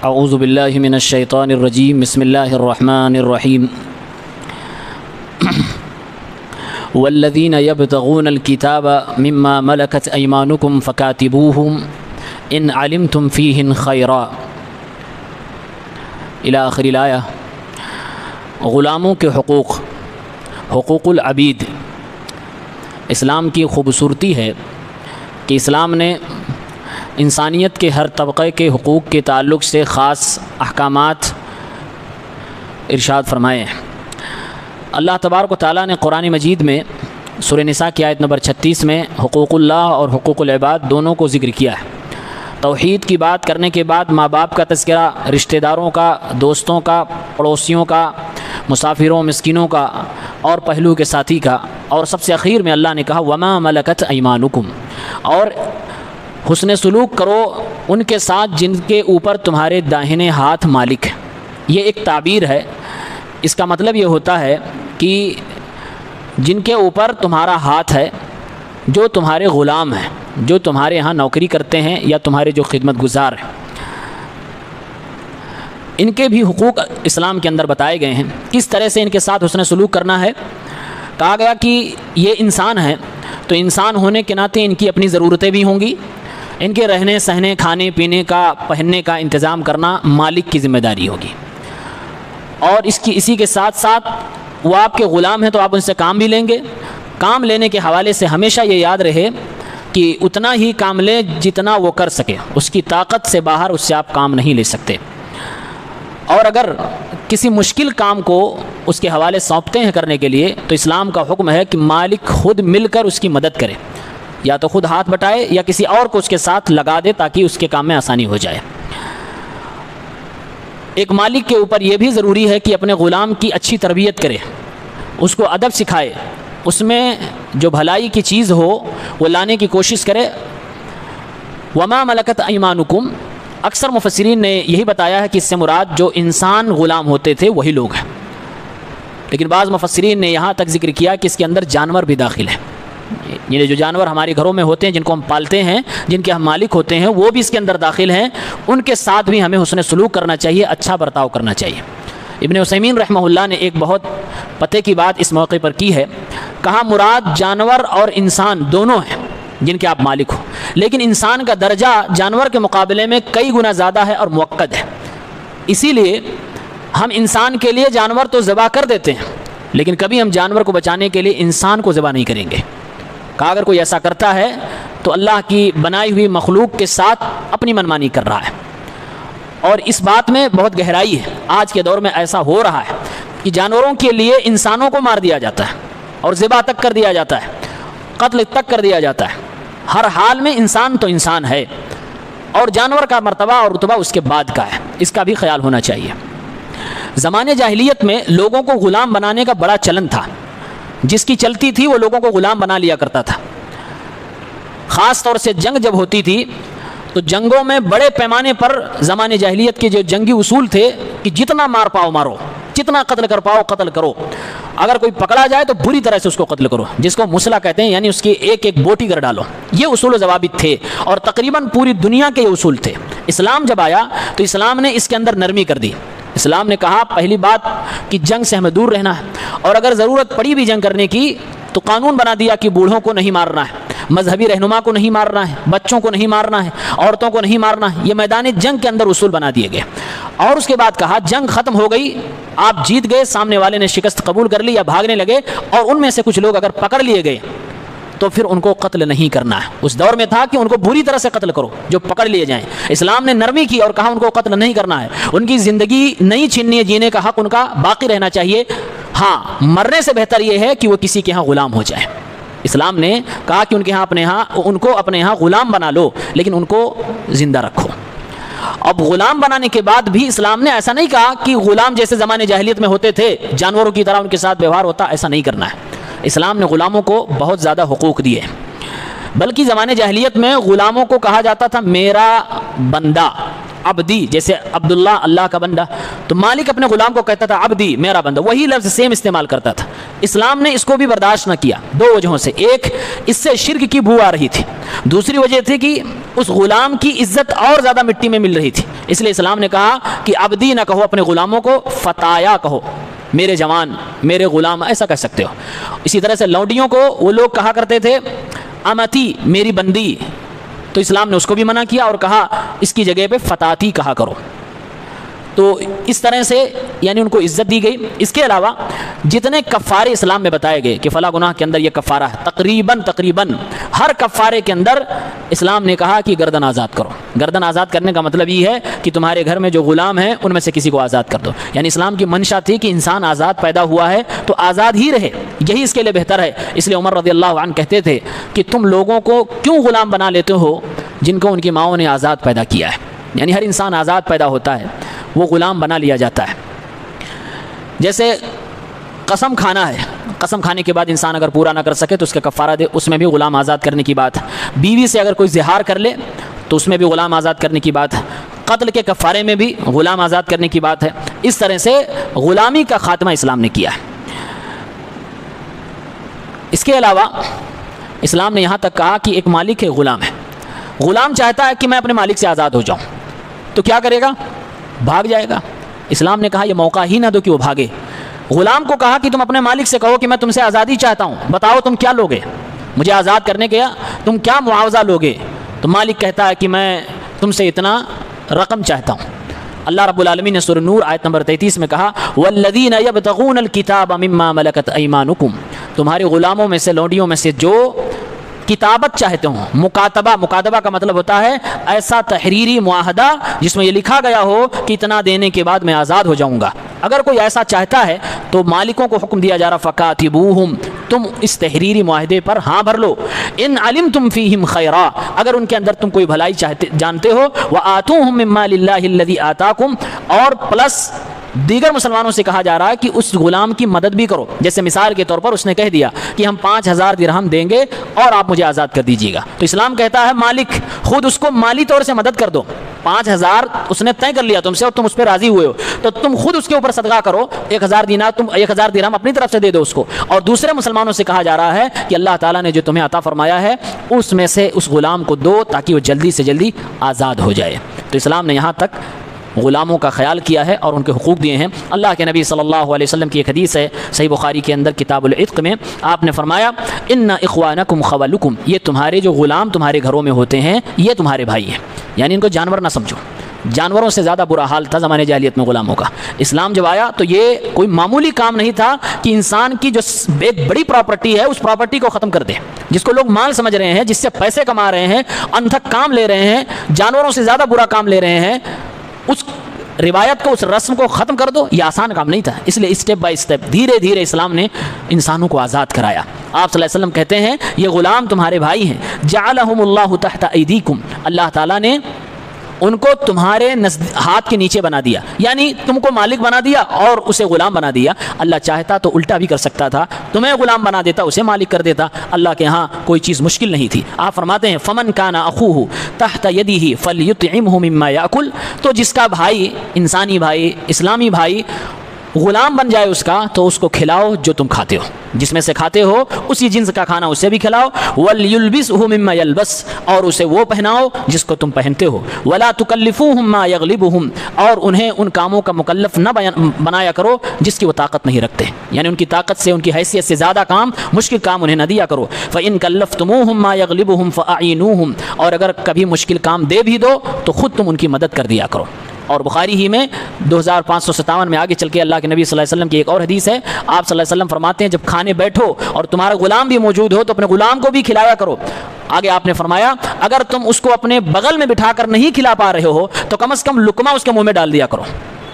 اعوذ باللہ من الشیطان الرجیم بسم اللہ الرحمن الرحیم والذین یبتغون الکتاب مما ملکت ایمانکم فکاتبوہم ان علمتم فیہن خیرا الی آخر الآیہ۔ غلاموں کے حقوق العبید۔ اسلام کی خوبصورتی ہے کہ اسلام نے انسانیت کے ہر طبقے کے حقوق کے تعلق سے خاص احکامات ارشاد فرمائے ہیں۔ اللہ تبارک و تعالیٰ نے قرآن مجید میں سورہ نساء کی آیت نمبر 36 میں حقوق اللہ اور حقوق العباد دونوں کو ذکر کیا ہے۔ توحید کی بات کرنے کے بعد ماں باپ کا تذکرہ، رشتہ داروں کا، دوستوں کا، پڑوسیوں کا، مسافروں، مسکینوں کا اور پہلو کے ساتھی کا، اور سب سے اخیر میں اللہ نے کہا وما ملکت ایمانکم، اور حسن سلوک کرو ان کے ساتھ جن کے اوپر تمہارے داہنے ہاتھ مالک ہیں۔ یہ ایک تعبیر ہے، اس کا مطلب یہ ہوتا ہے کہ جن کے اوپر تمہارا ہاتھ ہے، جو تمہارے غلام ہیں، جو تمہارے ہاں نوکری کرتے ہیں یا تمہارے جو خدمت گزار ہیں، ان کے بھی حقوق اسلام کے اندر بتائے گئے ہیں۔ کس طرح سے ان کے ساتھ حسن سلوک کرنا ہے؟ کہا گیا کہ یہ انسان ہیں تو انسان ہونے کے ناطے ان کی اپنی ضرورتیں بھی ہوں گی، ان کے رہنے سہنے، کھانے پینے کا، پہننے کا انتظام کرنا مالک کی ذمہ داری ہوگی، اور اسی کے ساتھ ساتھ وہ آپ کے غلام ہیں تو آپ ان سے کام بھی لیں گے۔ کام لینے کے حوالے سے ہمیشہ یہ یاد رہے کہ اتنا ہی کام لیں جتنا وہ کر سکے، اس کی طاقت سے باہر اس سے آپ کام نہیں لے سکتے، اور اگر کسی مشکل کام کو اس کے حوالے سونپتے ہیں کرنے کے لیے تو اسلام کا حکم ہے کہ مالک خود مل کر اس کی مدد کرے، یا تو خود ہاتھ بٹائے یا کسی اور کو اس کے ساتھ لگا دے تاکہ اس کے کام میں آسانی ہو جائے۔ ایک مالک کے اوپر یہ بھی ضروری ہے کہ اپنے غلام کی اچھی تربیت کرے، اس کو ادب سکھائے، اس میں جو بھلائی کی چیز ہو وہ لانے کی کوشش کرے۔ وما ملکت ایمانکم، اکثر مفسرین نے یہی بتایا ہے کہ اس سے مراد جو انسان غلام ہوتے تھے وہی لوگ ہیں، لیکن بعض مفسرین نے یہاں تک ذکر کیا کہ اس کے اندر جانور بھی داخل ہیں، یعنی جو جانور ہمارے گھروں میں ہوتے ہیں، جن کو ہم پالتے ہیں، جن کے ہم مالک ہوتے ہیں، وہ بھی اس کے اندر داخل ہیں، ان کے ساتھ بھی ہمیں حسن سلوک کرنا چاہیے، اچھا برتاؤ کرنا چاہیے۔ ابن عثیمین رحمہ اللہ نے ایک بہت پتے کی بات اس موقع پر کی ہے، کہا مراد جانور اور انسان دونوں ہیں جن کے آپ مالک ہو، لیکن انسان کا درجہ جانور کے مقابلے میں کئی گنا زیادہ ہے اور موقد ہے، اسی لیے ہم انسان کے لیے جانور تو ذبح کر دیتے ہیں، لیکن کبھی ہم جانور کو بچانے کے لیے انسان کو ذبح نہیں کریں گے۔ کہا اگر کوئی ایسا کرتا ہے تو اللہ کی بنائی ہوئی مخلوق کے ساتھ اپنی منمانی کر رہا ہے، اور اس بات میں بہت گہرائی ہے۔ آج کے دور میں ایسا ہو رہا ہے کہ جانوروں کے لیے انسانوں کو مار دیا جاتا ہے اور ذبح تک کر دیا جاتا ہے، قتل تک کر دیا جاتا ہے۔ ہر حال میں انسان تو انسان ہے، اور جانور کا مرتبہ اور رتبہ اس کے بعد کا ہے، اس کا بھی خیال ہونا چاہیے۔ زمانے جاہلیت میں لوگوں کو غلام بنانے کا بڑا چلن تھا، جس کی چلتی تھی وہ لوگوں کو غلام بنا لیا کرتا تھا۔ خاص طور سے جنگ جب ہوتی تھی تو جنگوں میں بڑے پیمانے پر زمانے جاہلیت کے جو جنگی اصول تھے کہ جتنا مار پاؤ مارو، جتنا قتل کر پاؤ قتل کرو، اگر کوئی پکڑا جائے تو بری طرح سے اس کو قتل کرو، جس کو مسلح کہتے ہیں، یعنی اس کی ایک ایک بوٹی کر ڈالو۔ یہ اصول و ضوابط تھے، اور تقریباً پوری دنیا کے یہ اصول تھے۔ اسلام جب آیا تو اسلام نے اس کے اندر نرمی کر دی۔ اسلام نے کہا پہلی بات کہ جنگ سے ہمیں دور رہنا ہے، اور اگر ضرورت پڑی بھی جنگ کرنے کی تو قانون بنا دیا کہ بوڑھوں کو نہیں مارنا ہے، مذہبی رہنما کو نہیں مارنا ہے، بچوں کو نہیں مارنا ہے، عورتوں کو نہیں مارنا ہے۔ یہ میدان جنگ کے اندر اصول بنا دیے گئے، اور اس کے بعد کہا جنگ ختم ہو گئی، آپ جیت گئے، سامنے والے نے شکست قبول کر لی یا بھاگنے لگے، اور ان میں سے کچھ لوگ اگر پکڑ لیے گئے تو پھر ان کو قتل نہیں کرنا ہے۔ اس دور میں تھا کہ ان کو بری طرح سے قتل کرو جو پکڑ لیے جائیں۔ اسلام نے نرمی کی اور کہا ان کو قتل نہیں کرنا ہے، ان کی زندگی نہیں چھیننی ہے، جینے کا حق ان کا باقی رہنا چاہیے۔ ہاں، مرنے سے بہتر یہ ہے کہ وہ کسی کے ہاں غلام ہو جائے۔ اسلام نے کہا کہ ان کو اپنے ہاں غلام بنا لو، لیکن ان کو زندہ رکھو۔ اب غلام بنانے کے بعد بھی اسلام نے ایسا نہیں کہا کہ غلام جیسے زمانے جاہلیت میں ہوتے تھے جانوروں کی طرح ان کے ساتھ ویوہار ہوتا، ایسا نہیں کرنا ہے۔ اسلام نے غلاموں کو بہت زیادہ حقوق دیے، بلکہ زمانے جاہلیت میں غلاموں کو کہا جاتا تھا میرا بندہ، عبدی، جیسے عبداللہ اللہ کا بندہ، تو مالک اپنے غلام کو کہتا تھا عبدی، میرا بندہ، وہی لفظ سیم استعمال کرتا تھا۔ اسلام نے اس کو بھی برداشت نہ کیا دو وجہوں سے. ایک، اس سے شرک کی بو آ رہی تھی. دوسری وجہ تھی کہ اس غلام کی عزت اور زیادہ مٹی میں مل رہی تھی. اس لیے اسلام نے کہا کہ عبدی نہ کہو اپنے غلاموں کو، فتایا کہو، میرے جوان، میرے غلام، ایسا کہہ سکتے ہو. اسی طرح سے لونڈیوں کو وہ لوگ کہا کرتے تھے امتی، میری بندی، تو اسلام نے اس کو بھی منع کیا اور کہا اس کی جگہ پہ فتاتی کہا کرو. تو اس طرح سے یعنی ان کو عزت دی گئی. اس کے علاوہ جتنے کفارے اسلام میں بتائے گئے کہ فلاں گناہ کے اندر یہ کفارہ ہے، تقریباً ہر کفارے کے اندر اسلام نے کہا کہ گردن آزاد کرو. گردن آزاد کرنے کا مطلب یہ ہے کہ تمہارے گھر میں جو غلام ہیں ان میں سے کسی کو آزاد کر دو. یعنی اسلام کی منشا تھی کہ انسان آزاد پیدا ہوا ہے تو آزاد ہی رہے، یہی اس کے لیے بہتر ہے. اس لیے عمر رضی اللہ عنہ کہتے تھے کہ تم لوگوں کو کیوں غلام بنا لیتے ہو جن کو ان کی ماؤں نے آزاد پیدا کیا ہے. یعنی ہر انسان آزاد پیدا ہوتا ہے، وہ غلام بنا لیا جاتا ہے. جیسے قسم کھانا ہے، قسم کھانے کے بعد انسان اگر پورا نہ کر سکے تو اس کا کفارہ دے، اس میں بھی غلام آزاد کرنے کی بات ہے. بیوی سے اگر کوئی زہار کر لے تو اس میں بھی غلام آزاد کرنے کی بات ہے. قتل کے کفارے میں بھی غلام آزاد کرنے کی بات ہے. اس طرح سے غلامی کا خاتمہ اسلام نے کیا ہے. اس کے علاوہ اسلام نے یہاں تک کہا کہ ایک مالک ہے، غلام ہے. غلام چاہتا ہے کہ میں اپنے مالک سے آزاد ہو جاؤں تو کیا کرے گا؟ بھاگ جائے گا. اسلام نے کہا یہ موقع ہی نہ دو کہ وہ بھاگے. غلام کو کہا کہ تم اپنے مالک سے کہو کہ میں تم سے آزادی چاہتا ہوں، بتاؤ تم کیا لوگے، مجھے آزاد کرنے کے تم کیا معاوضہ لوگے؟ تو مالک کہتا ہے کہ میں تم سے اتنا رقم چاہتا ہوں. اللہ رب العالمین نے سورہ نور آیت نمبر 33 میں کہا والذین یبتغون الکتاب مما ملکت ایمانکم، تمہارے غلاموں میں سے، لونڈیوں میں سے جو کتابت چاہتے ہوں. مکاتبہ کا مطلب ہوتا ہے ایسا تحریری معاہدہ جس میں یہ لکھا گیا ہو کہ اتنا دینے کے بعد میں آزاد ہو جاؤں گا. اگر کوئی ایسا چاہتا ہے تو مالکوں کو حکم دیا جا رہا فکاتبوہم، تم اس تحریری معاہدے پر ہاں بھر لو. ان علمتم فیہم خیرا، اگر ان کے اندر تم کوئی بھلائی جانتے ہو، وآتوہم من مال اللہ الذی آتاکم، اور پلس دیگر مسلمانوں سے کہا جا رہا ہے کہ اس غلام کی مدد بھی کرو. جیسے مثال کے طور پر اس نے کہہ دیا کہ ہم 5000 درہم دیں گے اور آپ مجھے آزاد کر دیجیے گا، تو اسلام کہتا ہے مالک خود اس کو مالی طور سے مدد کر دو. 5000 اس نے طے کر لیا تم سے اور تم اس پہ راضی ہوئے ہو تو تم خود اس کے اوپر صدقہ کرو. 1000 دینار تم 1000 درہم اپنی طرف سے دے دو اس کو. اور دوسرے مسلمانوں سے کہا جا رہا ہے کہ اللہ تعالیٰ نے جو تمہیں عطا فرمایا ہے اس میں سے اس غلام کو دو تاکہ وہ جلدی سے جلدی آزاد ہو جائے. تو اسلام نے یہاں تک غلاموں کا خیال کیا ہے اور ان کے حقوق دیے ہیں. اللہ کے نبی صلی اللہ علیہ وسلم کی ایک حدیث ہے صحیح بخاری کے اندر کتاب العتق میں، آپ نے فرمایا ان اخوانکم خولکم، یہ تمہارے جو غلام تمہارے گھروں میں ہوتے ہیں یہ تمہارے بھائی ہیں. یعنی ان کو جانور نہ سمجھو، جانوروں سے زیادہ برا حال تھا زمانے جاہلیت میں غلاموں کا. اسلام جب آیا تو یہ کوئی معمولی کام نہیں تھا کہ انسان کی جو ایک بڑی پراپرٹی ہے اس پراپرٹی کو ختم کر دے، جس کو لوگ مال سمجھ رہے ہیں، جس سے پیسے کما رہے ہیں، انتھک کام لے رہے ہیں، جانوروں سے زیادہ برا کام لے رہے ہیں، اس روایت کو، اس رسم کو ختم کر دو. یہ آسان کام نہیں تھا. اس لیے اسٹیپ بائی اسٹیپ دھیرے دھیرے اسلام نے انسانوں کو آزاد کرایا. آپ صلی اللہ علیہ وسلم کہتے ہیں یہ غلام تمہارے بھائی ہیں. جعلہم اللہ تحت ایدیکم، اللہ تعالیٰ نے ان کو تمہارے ہاتھ کے نیچے بنا دیا، یعنی تم کو مالک بنا دیا اور اسے غلام بنا دیا. اللہ چاہتا تو الٹا بھی کر سکتا تھا، تمہیں غلام بنا دیتا، اسے مالک کر دیتا. اللہ کے ہاں کوئی چیز مشکل نہیں تھی. آپ فرماتے ہیں فمن کان اخوہ تحت یدہ فلیطعمہ مما یاکل، تو جس کا بھائی، انسانی بھائی، اسلامی بھائی غلام بن جائے اس کا، تو اس کو کھلاؤ جو تم کھاتے ہو، جس میں سے کھاتے ہو اسی جنس کا کھانا اسے بھی کھلاؤ. وَلْيُلْبِسْهُ مِمَّا يَلْبَسْ، اور اسے وہ پہناؤ جس کو تم پہنتے ہو. وَلَا تُكَلِّفُوهُمْ مَا يَغْلِبُهُمْ، اور انہیں ان کاموں کا مکلف نہ بنایا کرو جس کی وہ طاقت نہیں رکھتے، یعنی ان کی طاقت سے، ان کی حیثیت سے زیادہ کام، مشکل کام انہیں نہ دیا کرو. فَإِن كَلَّفْتُمُوهُمْ مَا يَغْلِبُهُمْ فَأَعِينُوهُمْ، اور اگر کبھی مشکل کام دے بھی دو تو خود تم ان کی مدد کر دیا کرو. اور بخاری ہی میں 2557 میں آگے چل کے اللہ کے نبی صلی اللہ علیہ وسلم کی ایک اور حدیث ہے. آپ صلی اللہ علیہ وسلم فرماتے ہیں جب کھانے بیٹھو اور تمہارا غلام بھی موجود ہو تو اپنے غلام کو بھی کھلایا کرو. آگے آپ نے فرمایا اگر تم اس کو اپنے بغل میں بٹھا کر نہیں کھلا پا رہے ہو تو کم از کم لقمہ اس کے منہ میں ڈال دیا کرو،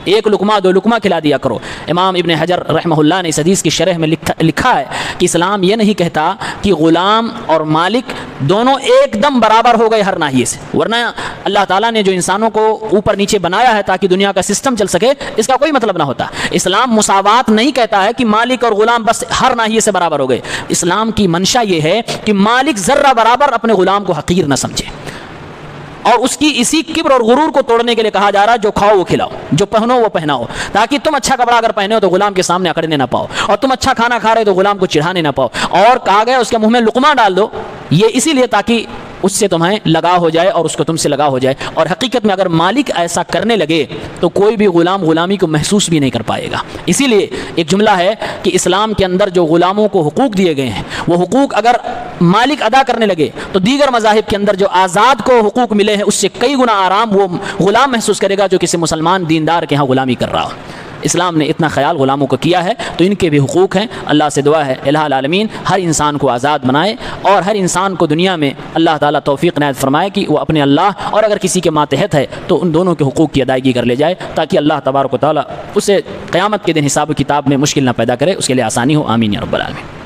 ایک لقمہ 2 لقمہ کھلا دیا کرو. امام ابن حجر رحمہ اللہ نے اس حدیث کی شرح میں لکھا ہے کہ اسلام یہ نہیں کہتا کہ غلام اور مالک دونوں ایک دم برابر ہو گئے ہر ناحیے سے، ورنہ اللہ تعالیٰ نے جو انسانوں کو اوپر نیچے بنایا ہے تاکہ دنیا کا سسٹم چل سکے، اس کا کوئی مطلب نہ ہوتا. اسلام مساوات نہیں کہتا ہے کہ مالک اور غلام بس ہر ناحیے سے برابر ہو گئے. اسلام کی منشا یہ ہے کہ مالک ذرہ برابر اپنے غلام کو حقیر نہ سمجھے. اور اس کی اسی کبر اور غرور کو توڑنے کے لیے کہا جا رہا ہے جو کھاؤ وہ کھلاؤ، جو پہنو وہ پہناؤ، تاکہ تم اچھا کپڑا اگر پہنے ہو تو غلام کے سامنے اکڑنے نہ پاؤ، اور تم اچھا کھانا کھا رہے تو غلام کو چڑھانے نہ پاؤ، اور کہا گیا اس کے منہ میں لقمہ ڈال دو، یہ اسی لیے تاکہ اس سے تمہیں لگا ہو جائے اور اس کو تم سے لگا ہو جائے۔ اور حقیقت میں اگر مالک ایسا کرنے لگے تو کوئی بھی غلام غلامی کو محسوس بھی نہیں کر پائے گا۔ اسی لیے ایک جملہ ہے کہ اسلام کے اندر جو غلاموں کو حقوق دیے گئے ہیں وہ حقوق اگر مالک ادا کرنے لگے تو دیگر مذاہب کے اندر جو آزاد کو حقوق ملے ہیں اس سے کئی گنا آرام وہ غلام محسوس کرے گا جو کسی مسلمان دیندار کے ہاں غلامی کر رہا ہو۔ اسلام نے اتنا خیال غلاموں کو کیا ہے تو ان کے بھی حقوق ہیں۔ اللہ سے دعا ہے الہ العالمین ہر انسان کو آزاد بنائے اور ہر انسان کو دنیا میں اللہ تعالیٰ توفیق عنایت فرمائے کہ وہ اپنے اللہ اور اگر کسی کے ماتحت ہے تو ان دونوں کے حقوق کی ادائیگی کر لے جائے، تاکہ اللہ تبارک و تعالیٰ اسے قیامت کے دن حساب و کتاب میں مشکل نہ پیدا کرے، اس کے لیے آسانی ہو۔ آمین یا رب العالمین۔